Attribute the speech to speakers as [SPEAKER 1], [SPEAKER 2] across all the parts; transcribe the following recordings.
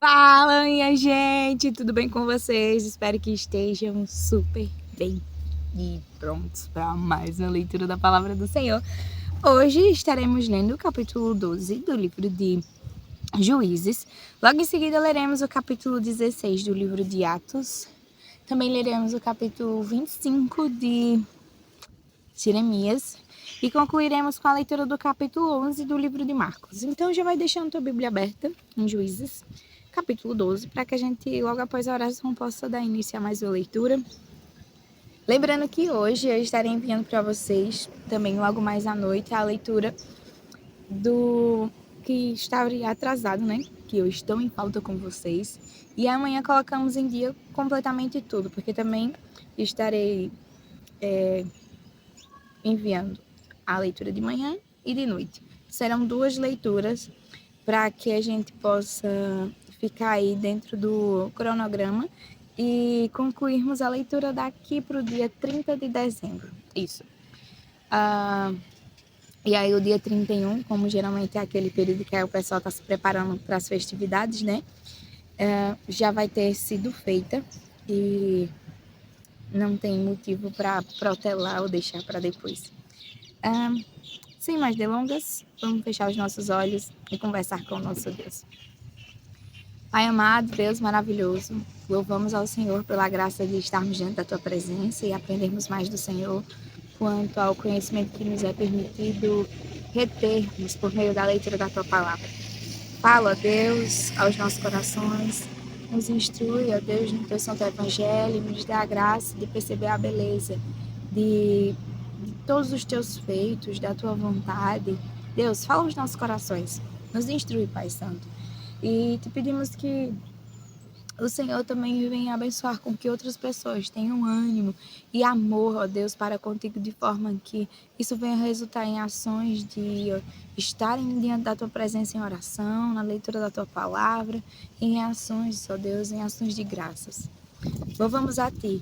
[SPEAKER 1] Fala, minha gente! Tudo bem com vocês? Espero que estejam super bem e prontos para mais uma leitura da Palavra do Senhor. Hoje estaremos lendo o capítulo 12 do livro de Juízes. Logo em seguida leremos o capítulo 16 do livro de Atos. Também leremos o capítulo 25 de Jeremias. E concluiremos com a leitura do capítulo 11 do livro de Marcos. Então já vai deixando tua Bíblia aberta em Juízes, capítulo 12, para que a gente, logo após a oração, possa dar início a mais uma leitura. Lembrando que hoje eu estarei enviando para vocês, também logo mais à noite, a leitura do que estaria atrasado, né? Que eu estou em falta com vocês. E amanhã colocamos em dia completamente tudo, porque também estarei enviando a leitura de manhã e de noite. Serão duas leituras para que a gente possa ficar aí dentro do cronograma e concluirmos a leitura daqui para o dia 30 de dezembro. Isso. E aí o dia 31, como geralmente é aquele período que aí o pessoal está se preparando para as festividades, né? Já vai ter sido feita e não tem motivo para protelar ou deixar para depois. Sem mais delongas, vamos fechar os nossos olhos e conversar com o nosso Deus. Pai amado, Deus maravilhoso, louvamos ao Senhor pela graça de estarmos diante da Tua presença e aprendermos mais do Senhor quanto ao conhecimento que nos é permitido retermos por meio da leitura da Tua palavra. Fala, Deus, aos nossos corações, nos instrui, ó Deus, no Teu Santo Evangelho, nos dá a graça de perceber a beleza de todos os Teus feitos, da Tua vontade. Deus, fala aos nossos corações, nos instrui, Pai Santo. E te pedimos que o Senhor também venha abençoar com que outras pessoas tenham ânimo e amor, ó Deus, para contigo, de forma que isso venha resultar em ações de estarem diante da Tua presença em oração, na leitura da Tua palavra, em ações, ó Deus, em ações de graças. Louvamos a Ti,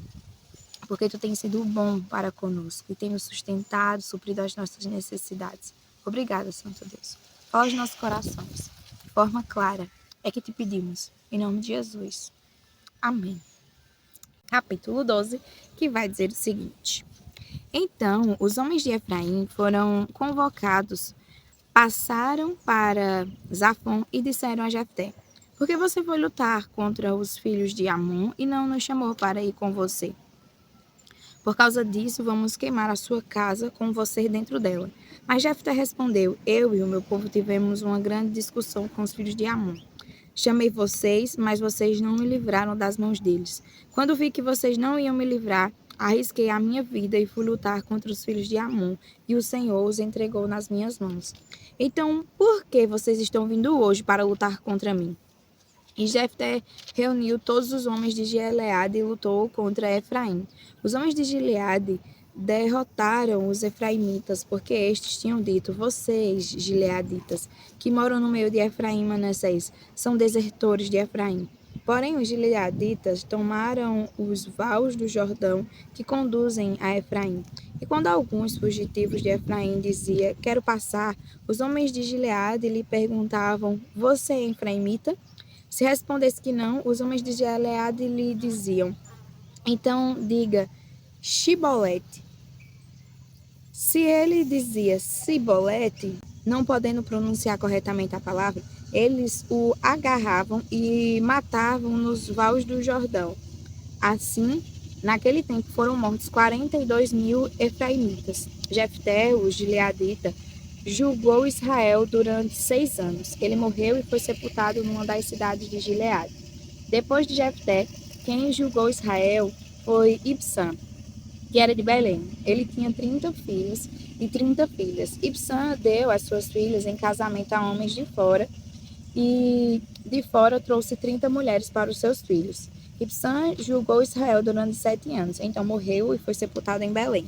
[SPEAKER 1] porque Tu tens sido bom para conosco e tem nos sustentado, suprido as nossas necessidades. Obrigada, Santo Deus. Fala aos nossos corações, de forma clara, é que te pedimos, em nome de Jesus. Amém. Capítulo 12, que vai dizer o seguinte: Então, os homens de Efraim foram convocados, passaram para Zafon e disseram a Jefté: Por que você foi lutar contra os filhos de Amon e não nos chamou para ir com você? Por causa disso, vamos queimar a sua casa com você dentro dela. Mas Jefté respondeu: Eu e o meu povo tivemos uma grande discussão com os filhos de Amon. Chamei vocês, mas vocês não me livraram das mãos deles. Quando vi que vocês não iam me livrar, arrisquei a minha vida e fui lutar contra os filhos de Amon, e o Senhor os entregou nas minhas mãos. Então, por que vocês estão vindo hoje para lutar contra mim? E Jefté reuniu todos os homens de Gileade e lutou contra Efraim. Os homens de Gileade derrotaram os efraimitas, porque estes tinham dito: Vocês, gileaditas, que moram no meio de Efraim e Manassés, são desertores de Efraim. Porém, os gileaditas tomaram os vales do Jordão que conduzem a Efraim. E quando alguns fugitivos de Efraim diziam: Quero passar, os homens de Gileade lhe perguntavam: Você é efraimita? Se respondesse que não, os homens de Gileade lhe diziam: Então diga Shibolete. Se ele dizia Sibolete, não podendo pronunciar corretamente a palavra, eles o agarravam e matavam nos vales do Jordão. Assim, naquele tempo foram mortos 42.000 efraimitas. Jefté, o gileadita, julgou Israel durante 6 anos. Ele morreu e foi sepultado numa das cidades de Gileade. Depois de Jefté, quem julgou Israel foi Ibsã, que era de Belém. Ele tinha 30 filhos e 30 filhas. Ibsã deu as suas filhas em casamento a homens de fora, e de fora trouxe 30 mulheres para os seus filhos. Ibsã julgou Israel durante 7 anos, então morreu e foi sepultado em Belém.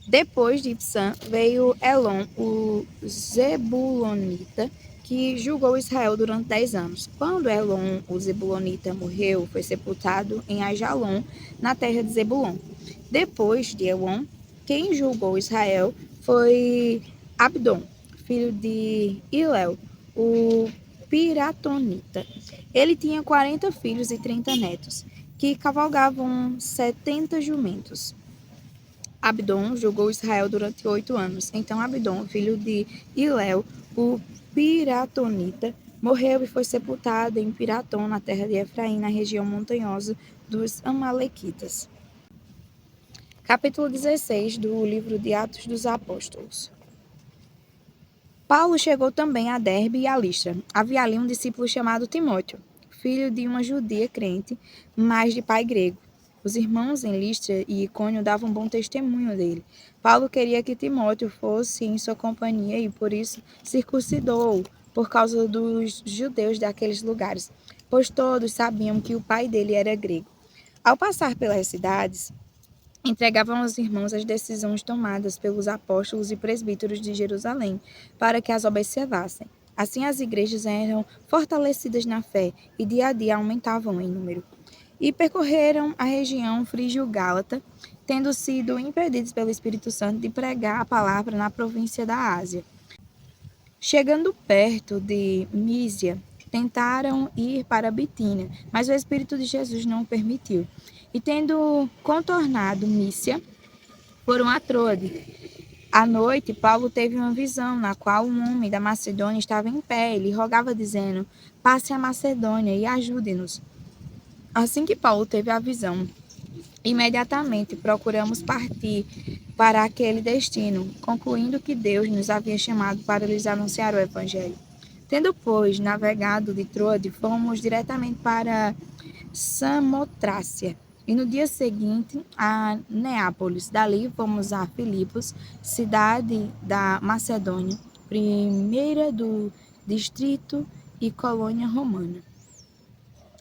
[SPEAKER 1] Depois de Ibsã veio Elon, o Zebulonita, que julgou Israel durante 10 anos. Quando Elon, o Zebulonita, morreu, foi sepultado em Ajalon, na terra de Zebulon. Depois de Elon, quem julgou Israel foi Abdon, filho de Hilel, o Piratonita. Ele tinha 40 filhos e 30 netos, que cavalgavam 70 jumentos. Abdon julgou Israel durante 8 anos. Então Abdon, filho de Hilel, o Piratonita, morreu e foi sepultado em Piratom, na terra de Efraim, na região montanhosa dos Amalequitas. Capítulo 16 do livro de Atos dos Apóstolos. Paulo chegou também a Derbe e a Listra. Havia ali um discípulo chamado Timóteo, filho de uma judia crente, mas de pai grego. Os irmãos em Listra e Icônio davam bom testemunho dele. Paulo queria que Timóteo fosse em sua companhia e por isso circuncidou-o por causa dos judeus daqueles lugares, pois todos sabiam que o pai dele era grego. Ao passar pelas cidades, entregavam aos irmãos as decisões tomadas pelos apóstolos e presbíteros de Jerusalém, para que as observassem. Assim as igrejas eram fortalecidas na fé e dia a dia aumentavam em número. E percorreram a região frígio-gálata, tendo sido impedidos pelo Espírito Santo de pregar a palavra na província da Ásia. Chegando perto de Mísia, tentaram ir para Bitínia, mas o Espírito de Jesus não o permitiu. E tendo contornado Mísia, foram a Troade. À noite, Paulo teve uma visão, na qual um homem da Macedônia estava em pé. Ele rogava, dizendo: passe a Macedônia e ajude-nos. Assim que Paulo teve a visão, imediatamente procuramos partir para aquele destino, concluindo que Deus nos havia chamado para lhes anunciar o Evangelho. Tendo, pois, navegado de Troade, fomos diretamente para Samotrácia, e no dia seguinte a Neápolis. Dali fomos a Filipos, cidade da Macedônia, primeira do distrito e colônia romana.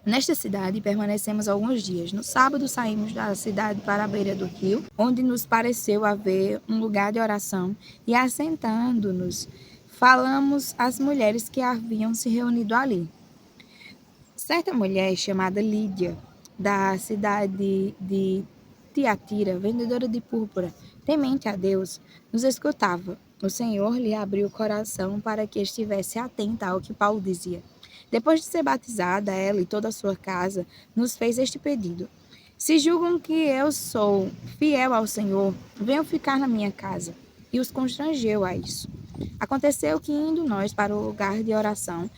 [SPEAKER 1] Nesta cidade permanecemos alguns dias. No sábado saímos da cidade para a beira do rio, onde nos pareceu haver um lugar de oração, e assentando-nos, falamos às mulheres que haviam se reunido ali. Certa mulher chamada Lídia, da cidade de Tiatira, vendedora de púrpura, temente a Deus, nos escutava. O Senhor lhe abriu o coração para que estivesse atenta ao que Paulo dizia. Depois de ser batizada, ela e toda a sua casa nos fez este pedido: se julgam que eu sou fiel ao Senhor, venham ficar na minha casa. E os constrangeu a isso. Aconteceu que, indo nós para o lugar de oração,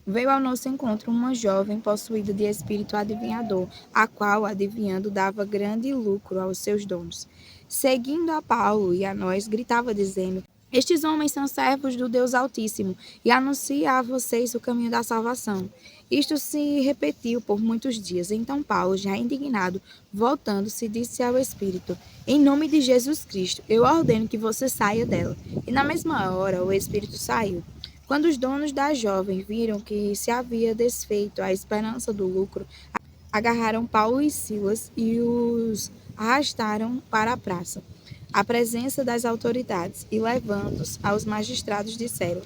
[SPEAKER 1] veio ao nosso encontro uma jovem possuída de espírito adivinhador, a qual, adivinhando, dava grande lucro aos seus donos. Seguindo a Paulo e a nós, gritava dizendo: estes homens são servos do Deus Altíssimo e anunciam a vocês o caminho da salvação. Isto se repetiu por muitos dias. Então Paulo, já indignado, voltando-se, disse ao Espírito: em nome de Jesus Cristo, eu ordeno que você saia dela. E na mesma hora o Espírito saiu. Quando os donos da jovem viram que se havia desfeito a esperança do lucro, agarraram Paulo e Silas e os arrastaram para a praça, à presença das autoridades, e levando-os aos magistrados disseram: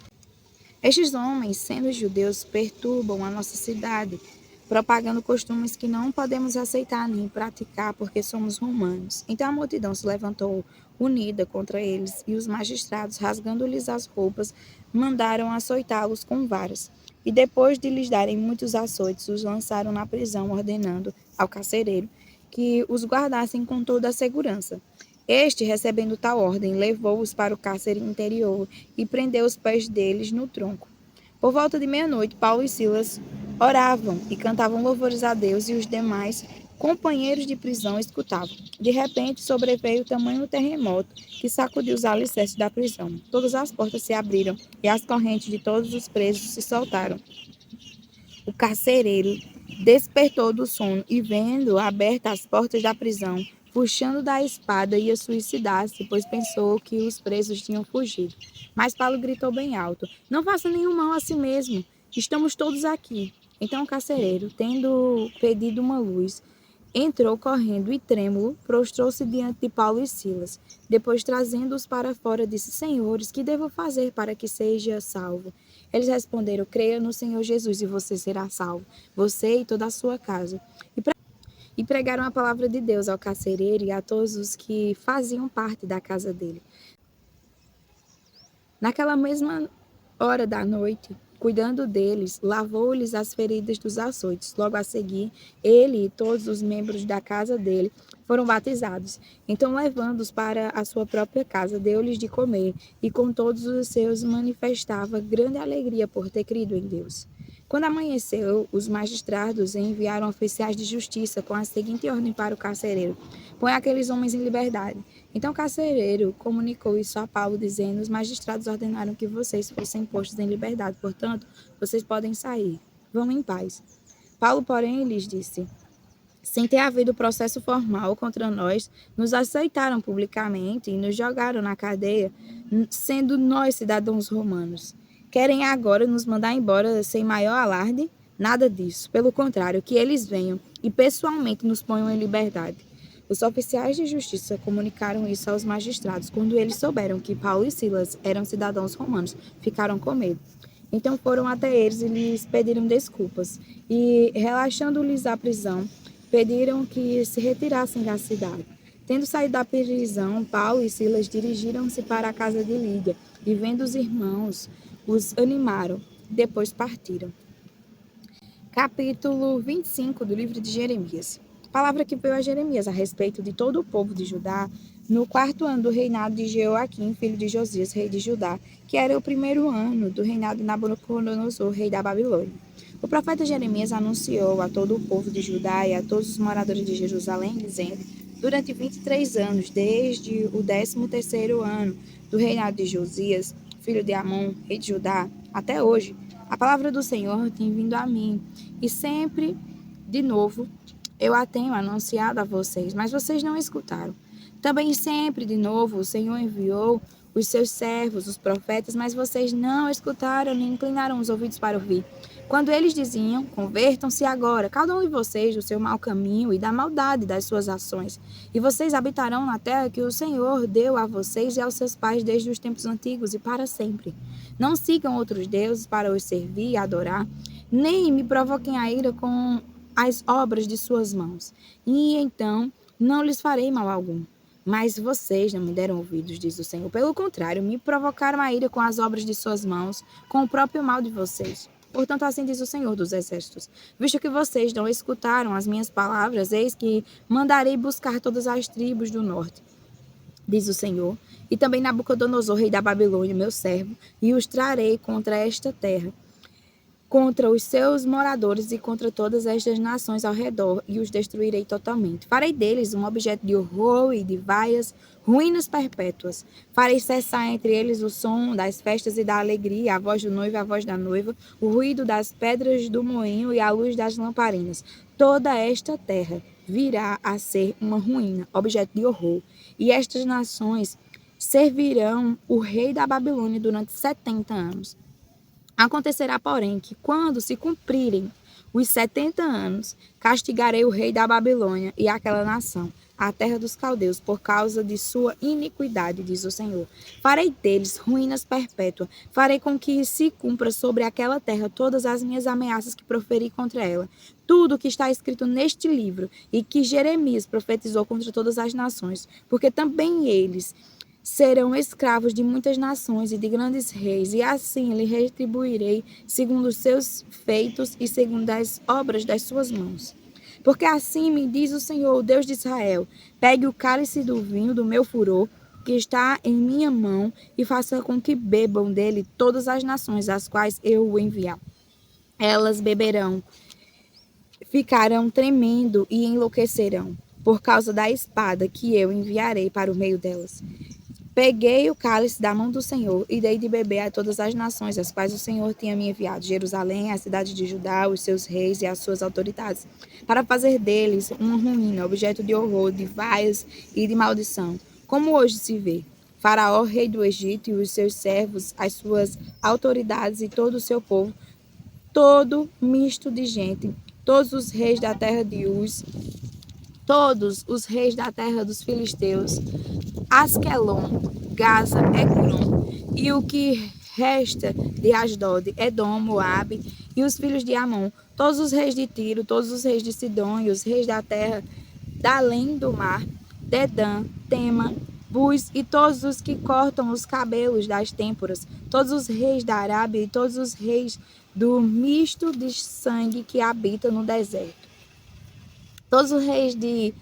[SPEAKER 1] estes homens, sendo judeus, perturbam a nossa cidade, propagando costumes que não podemos aceitar nem praticar porque somos romanos. Então a multidão se levantou unida contra eles, e os magistrados, rasgando-lhes as roupas, mandaram açoitá-los com varas. E depois de lhes darem muitos açoites, os lançaram na prisão, ordenando ao carcereiro que os guardassem com toda a segurança. Este, recebendo tal ordem, levou-os para o cárcere interior e prendeu os pés deles no tronco. Por volta de meia-noite, Paulo e Silas oravam e cantavam louvores a Deus, e os demais companheiros de prisão escutavam. De repente, sobreveio tamanho terremoto que sacudiu os alicerces da prisão. Todas as portas se abriram e as correntes de todos os presos se soltaram. O carcereiro despertou do sono e, vendo abertas as portas da prisão, puxando da espada, ia suicidar-se, pois pensou que os presos tinham fugido. Mas Paulo gritou bem alto: não faça nenhum mal a si mesmo, estamos todos aqui. Então o carcereiro, tendo pedido uma luz, entrou correndo e, trêmulo, prostrou-se diante de Paulo e Silas. Depois, trazendo-os para fora, disse: senhores, que devo fazer para que seja salvo? Eles responderam: creia no Senhor Jesus e você será salvo, você e toda a sua casa. E pregaram a palavra de Deus ao carcereiro e a todos os que faziam parte da casa dele. Naquela mesma hora da noite, cuidando deles, lavou-lhes as feridas dos açoites. Logo a seguir, ele e todos os membros da casa dele foram batizados. Então, levando-os para a sua própria casa, deu-lhes de comer, e com todos os seus manifestava grande alegria por ter crido em Deus. Quando amanheceu, os magistrados enviaram oficiais de justiça com a seguinte ordem para o carcereiro: põe aqueles homens em liberdade. Então o carcereiro comunicou isso a Paulo, dizendo: os magistrados ordenaram que vocês fossem postos em liberdade, portanto, vocês podem sair. Vão em paz. Paulo, porém, lhes disse: sem ter havido processo formal contra nós, nos aceitaram publicamente e nos jogaram na cadeia, sendo nós cidadãos romanos. Querem agora nos mandar embora sem maior alarde? Nada disso. Pelo contrário, que eles venham e pessoalmente nos ponham em liberdade. Os oficiais de justiça comunicaram isso aos magistrados. Quando eles souberam que Paulo e Silas eram cidadãos romanos, ficaram com medo. Então foram até eles e lhes pediram desculpas. E, relaxando-lhes a prisão, pediram que se retirassem da cidade. Tendo saído da prisão, Paulo e Silas dirigiram-se para a casa de Lídia, e vendo os irmãos, os animaram. Depois partiram. Capítulo 25 do livro de Jeremias. Palavra que veio a Jeremias a respeito de todo o povo de Judá, no 4º ano do reinado de Jeoaquim, filho de Josias, rei de Judá, que era o 1º ano do reinado de Nabucodonosor, rei da Babilônia. O profeta Jeremias anunciou a todo o povo de Judá e a todos os moradores de Jerusalém, dizendo: durante 23 anos, desde o 13º ano do reinado de Josias, filho de Amon, rei de Judá, até hoje, a palavra do Senhor tem vindo a mim, e sempre, de novo, eu a tenho anunciado a vocês, mas vocês não escutaram. Também sempre, de novo, o Senhor enviou os seus servos, os profetas, mas vocês não escutaram nem inclinaram os ouvidos para ouvir. Quando eles diziam: convertam-se agora, cada um de vocês, do seu mau caminho e da maldade das suas ações, e vocês habitarão na terra que o Senhor deu a vocês e aos seus pais desde os tempos antigos e para sempre. Não sigam outros deuses para os servir e adorar, nem me provoquem a ira com as obras de suas mãos, e então não lhes farei mal algum. Mas vocês não me deram ouvidos, diz o Senhor. Pelo contrário, me provocaram a ira com as obras de suas mãos, com o próprio mal de vocês. Portanto, assim diz o Senhor dos Exércitos: visto que vocês não escutaram as minhas palavras, eis que mandarei buscar todas as tribos do norte, diz o Senhor, e também Nabucodonosor, rei da Babilônia, meu servo, e os trarei contra esta terra, contra os seus moradores e contra todas estas nações ao redor, e os destruirei totalmente. Farei deles um objeto de horror e de vaias, ruínas perpétuas. Farei cessar entre eles o som das festas e da alegria, a voz do noivo e a voz da noiva, o ruído das pedras do moinho e a luz das lamparinas. Toda esta terra virá a ser uma ruína, objeto de horror, e estas nações servirão o rei da Babilônia durante 70 anos. Acontecerá, porém, que quando se cumprirem os 70 anos, castigarei o rei da Babilônia e aquela nação, a terra dos caldeus, por causa de sua iniquidade, diz o Senhor. Farei deles ruínas perpétuas, farei com que se cumpra sobre aquela terra todas as minhas ameaças que proferi contra ela. Tudo o que está escrito neste livro e que Jeremias profetizou contra todas as nações, porque também eles serão escravos de muitas nações e de grandes reis, e assim lhe retribuirei segundo os seus feitos e segundo as obras das suas mãos. Porque assim me diz o Senhor, o Deus de Israel: pegue o cálice do vinho do meu furor, que está em minha mão, e faça com que bebam dele todas as nações às quais eu o enviar. Elas beberão, ficarão tremendo e enlouquecerão, por causa da espada que eu enviarei para o meio delas. Peguei o cálice da mão do Senhor e dei de beber a todas as nações, as quais o Senhor tinha me enviado: Jerusalém, a cidade de Judá, os seus reis e as suas autoridades, para fazer deles uma ruína, objeto de horror, de vaias e de maldição. Como hoje se vê, Faraó, rei do Egito, e os seus servos, as suas autoridades e todo o seu povo, todo misto de gente, todos os reis da terra de Uz, todos os reis da terra dos filisteus, Asquelon, Gaza, Ecrom, e o que resta de Asdod, Edom, Moabe, e os filhos de Amon, todos os reis de Tiro, todos os reis de Sidom, e os reis da terra da além do mar, Dedã, Tema, Bus e todos os que cortam os cabelos das têmporas, todos os reis da Arábia e todos os reis do misto de sangue que habita no deserto. Todos os reis de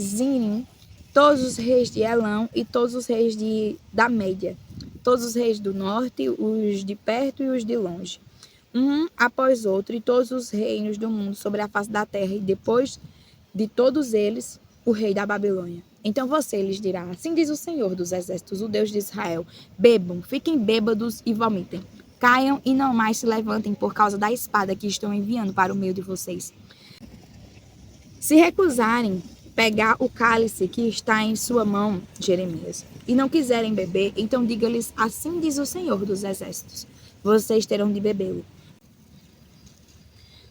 [SPEAKER 1] Zinim, todos os reis de Elão e todos os reis da Média, todos os reis do norte, os de perto e os de longe, um após outro, e todos os reinos do mundo sobre a face da terra, e depois de todos eles, o rei da Babilônia. Então você lhes dirá: assim diz o Senhor dos Exércitos, o Deus de Israel: bebam, fiquem bêbados e vomitem. Caiam e não mais se levantem por causa da espada que estou enviando para o meio de vocês. Se recusarem pegar o cálice que está em sua mão, Jeremias, e não quiserem beber, então diga-lhes: assim diz o Senhor dos Exércitos: vocês terão de bebê-lo.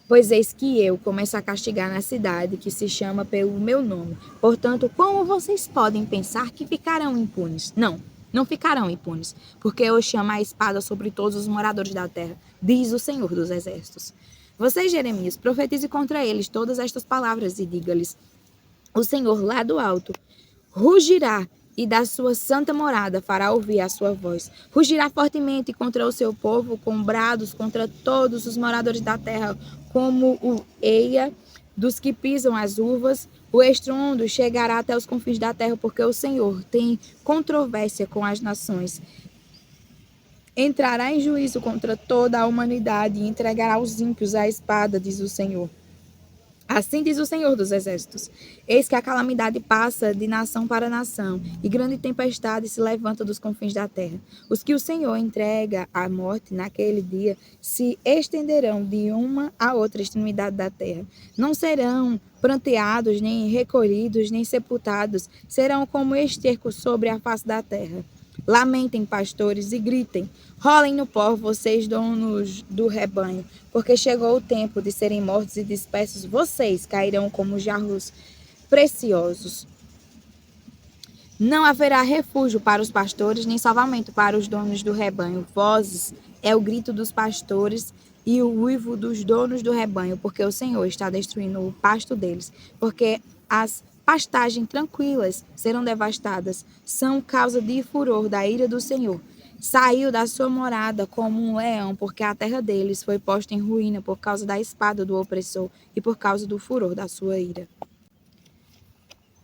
[SPEAKER 1] Pois eis que eu começo a castigar na cidade que se chama pelo meu nome. Portanto, como vocês podem pensar que ficarão impunes? Não ficarão impunes, porque eu chamo a espada sobre todos os moradores da terra, diz o Senhor dos Exércitos. Você, Jeremias, profetize contra eles todas estas palavras e diga-lhes: o Senhor lá do alto rugirá e da sua santa morada fará ouvir a sua voz. Rugirá fortemente contra o seu povo, com brados contra todos os moradores da terra, como o eia dos que pisam as uvas. O estrondo chegará até os confins da terra, porque o Senhor tem controvérsia com as nações. Entrará em juízo contra toda a humanidade e entregará os ímpios à espada, diz o Senhor. Assim diz o Senhor dos Exércitos: eis que a calamidade passa de nação para nação, e grande tempestade se levanta dos confins da terra. Os que o Senhor entrega à morte naquele dia se estenderão de uma a outra extremidade da terra. Não serão pranteados, nem recolhidos, nem sepultados, serão como esterco sobre a face da terra. Lamentem, pastores, e gritem. Rolem no pó, vocês donos do rebanho, porque chegou o tempo de serem mortos e dispersos. Vocês cairão como jarros preciosos. Não haverá refúgio para os pastores, nem salvamento para os donos do rebanho. Vozes é o grito dos pastores e o uivo dos donos do rebanho, porque o Senhor está destruindo o pasto deles, porque as pastagens tranquilas serão devastadas, são causa de furor da ira do Senhor. Saiu da sua morada como um leão, porque a terra deles foi posta em ruína por causa da espada do opressor e por causa do furor da sua ira.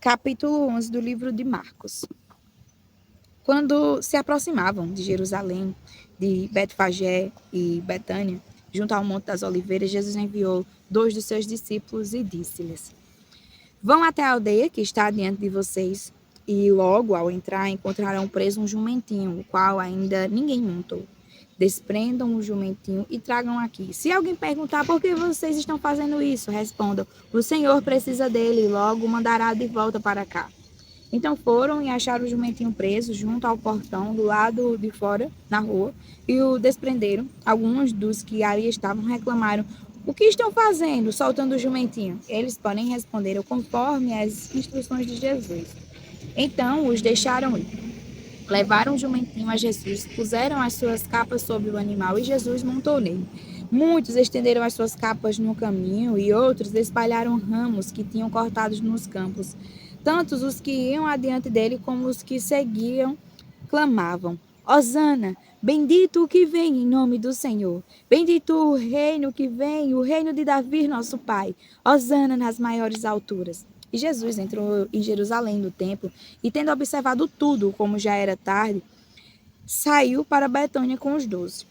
[SPEAKER 1] Capítulo 11 do livro de Marcos. Quando se aproximavam de Jerusalém, de Betfagé e Betânia, junto ao Monte das Oliveiras, Jesus enviou 2 dos seus discípulos e disse-lhes: vão até a aldeia que está diante de vocês, e logo, ao entrar, encontrarão preso um jumentinho, o qual ainda ninguém montou. Desprendam o jumentinho e tragam aqui. Se alguém perguntar por que vocês estão fazendo isso, respondam: o Senhor precisa dele e logo o mandará de volta para cá. Então foram e acharam o jumentinho preso junto ao portão, do lado de fora, na rua, e o desprenderam. Alguns dos que ali estavam reclamaram: o que estão fazendo, soltando o jumentinho? Eles, porém, responderam conforme as instruções de Jesus. Então os deixaram ir. Levaram o jumentinho a Jesus, puseram as suas capas sobre o animal e Jesus montou nele. Muitos estenderam as suas capas no caminho e outros espalharam ramos que tinham cortados nos campos. Tanto os que iam adiante dele como os que seguiam clamavam: Hosana, bendito o que vem em nome do Senhor. Bendito o reino que vem, o reino de Davi, nosso pai. Hosana nas maiores alturas. E Jesus entrou em Jerusalém no templo e, tendo observado tudo, como já era tarde, saiu para Betânia com os 12.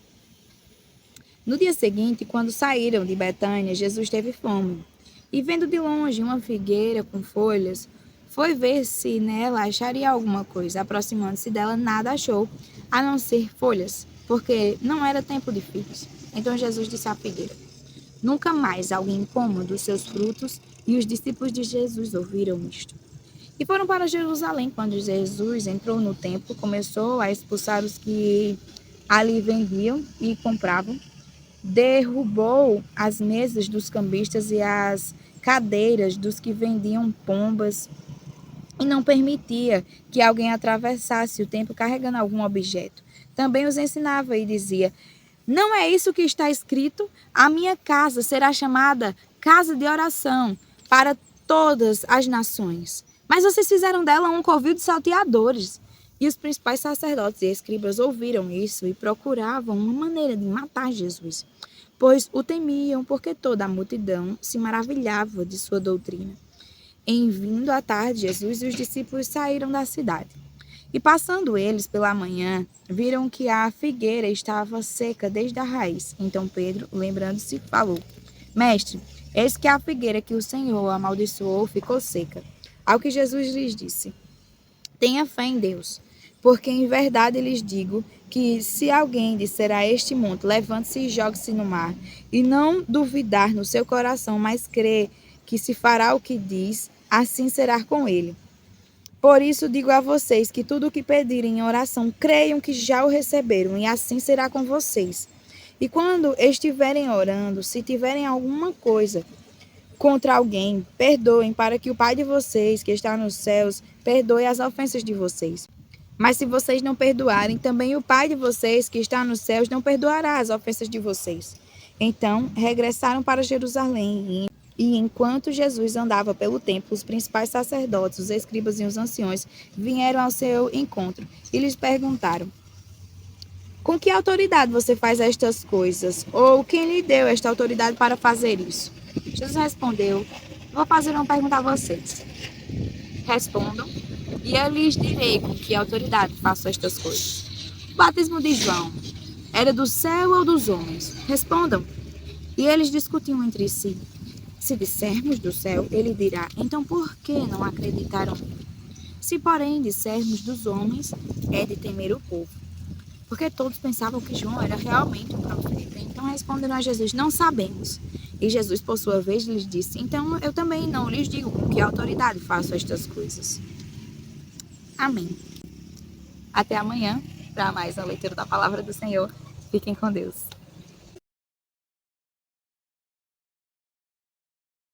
[SPEAKER 1] No dia seguinte, quando saíram de Betânia, Jesus teve fome. E vendo de longe uma figueira com folhas, foi ver se nela acharia alguma coisa. Aproximando-se dela, nada achou, a não ser folhas, porque não era tempo de figos. Então Jesus disse à figueira: nunca mais alguém coma dos seus frutos. E os discípulos de Jesus ouviram isto. E foram para Jerusalém. Quando Jesus entrou no templo, começou a expulsar os que ali vendiam e compravam. Derrubou as mesas dos cambistas e as cadeiras dos que vendiam pombas, e não permitia que alguém atravessasse o templo carregando algum objeto. Também os ensinava e dizia: não é isso que está escrito? A minha casa será chamada casa de oração para todas as nações. Mas vocês fizeram dela um covil de salteadores. E os principais sacerdotes e escribas ouviram isso e procuravam uma maneira de matar Jesus, pois o temiam, porque toda a multidão se maravilhava de sua doutrina. Em vindo à tarde, Jesus e os discípulos saíram da cidade. E passando eles pela manhã, viram que a figueira estava seca desde a raiz. Então Pedro, lembrando-se, falou: Mestre, eis que a figueira que o Senhor amaldiçoou ficou seca. Ao que Jesus lhes disse: Tenha fé em Deus, porque em verdade lhes digo que se alguém disser a este monte, levante-se e jogue-se no mar, e não duvidar no seu coração, mas crer que se fará o que diz, assim será com ele. Por isso digo a vocês que tudo o que pedirem em oração, creiam que já o receberam, e assim será com vocês. E quando estiverem orando, se tiverem alguma coisa contra alguém, perdoem, para que o Pai de vocês, que está nos céus, perdoe as ofensas de vocês. Mas se vocês não perdoarem, também o Pai de vocês, que está nos céus, não perdoará as ofensas de vocês. Então, regressaram para Jerusalém, e enquanto Jesus andava pelo templo, os principais sacerdotes, os escribas e os anciões vieram ao seu encontro e lhes perguntaram: Com que autoridade você faz estas coisas? Ou quem lhe deu esta autoridade para fazer isso? Jesus respondeu: Vou fazer uma pergunta a vocês. Respondam, e eu lhes direi com que autoridade faço estas coisas. O batismo de João era do céu ou dos homens? Respondam. E eles discutiam entre si. Se dissermos do céu, ele dirá: Então por que não acreditaram nele? Se, porém, dissermos dos homens, é de temer o povo. Porque todos pensavam que João era realmente um profeta. Então responderam a Jesus: Não sabemos. E Jesus, por sua vez, lhes disse: Então eu também não lhes digo com que autoridade faço estas coisas. Amém. Até amanhã para mais uma leitura da palavra do Senhor. Fiquem com Deus.